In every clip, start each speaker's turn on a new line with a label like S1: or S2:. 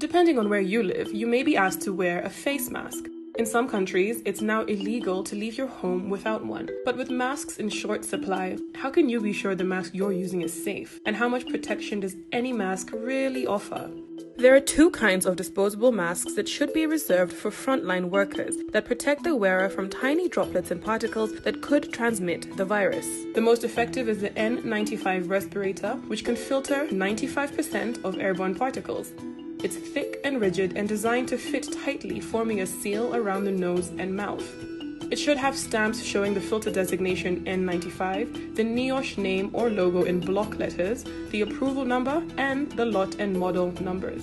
S1: Depending on where you live, you may be asked to wear a face mask. In some countries, it's now illegal to leave your home without one. But with masks in short supply, how can you be sure the mask you're using is safe? And how much protection does any mask really offer? There are two kinds of disposable masks that should be reserved for frontline workers that protect the wearer from tiny droplets and particles that could transmit the virus. The most effective is the N95 respirator, which can filter 95% of airborne particles. It's thick and rigid and designed to fit tightly, forming a seal around the nose and mouth. It should have stamps showing the filter designation N95, the NIOSH name or logo in block letters, the approval number, and the lot and model numbers.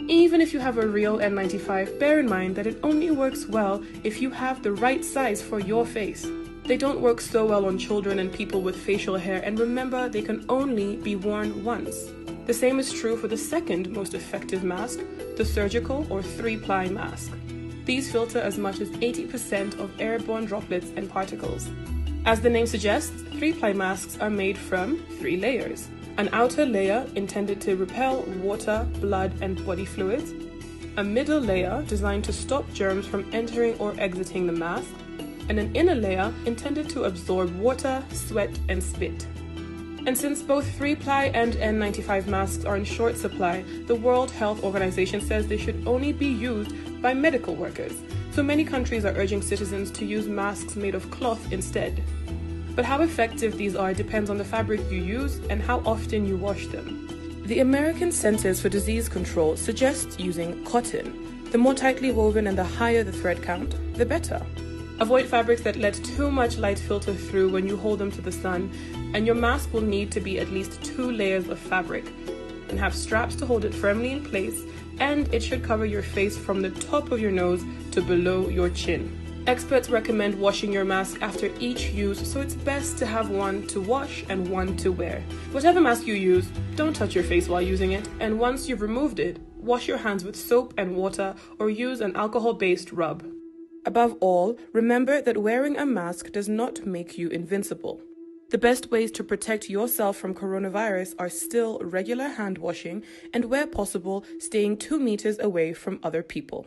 S1: Even if you have a real N95, bear in mind that it only works well if you have the right size for your face. They don't work so well on children and people with facial hair, and remember, they can only be worn once. The same is true for the second most effective mask, the surgical or Three-Ply mask. These filter as much as 80% of airborne droplets and particles. As the name suggests, Three-Ply masks are made from 3 layers. An outer layer intended to repel water, blood, and body fluids. A middle layer designed to stop germs from entering or exiting the mask. And an inner layer intended to absorb water, sweat, and spit. And since both Three-Ply and N95 masks are in short supply, the World Health Organization says they should only be used by medical workers. So many countries are urging citizens to use masks made of cloth instead. But how effective these are depends on the fabric you use and how often you wash them. The American Centers for Disease Control suggests using cotton. The more tightly woven and the higher the thread count, the better. Avoid fabrics that let too much light filter through when you hold them to the sun, and your mask will need to be at least 2 layers of fabric and have straps to hold it firmly in place, and it should cover your face from the top of your nose to below your chin. Experts recommend washing your mask after each use, so it's best to have one to wash and one to wear. Whatever mask you use, don't touch your face while using it, and once you've removed it, wash your hands with soap and water or use an alcohol-based rub. Above all, remember that wearing a mask does not make you invincible. The best ways to protect yourself from coronavirus are still regular hand washing and, where possible, staying 2 meters away from other people.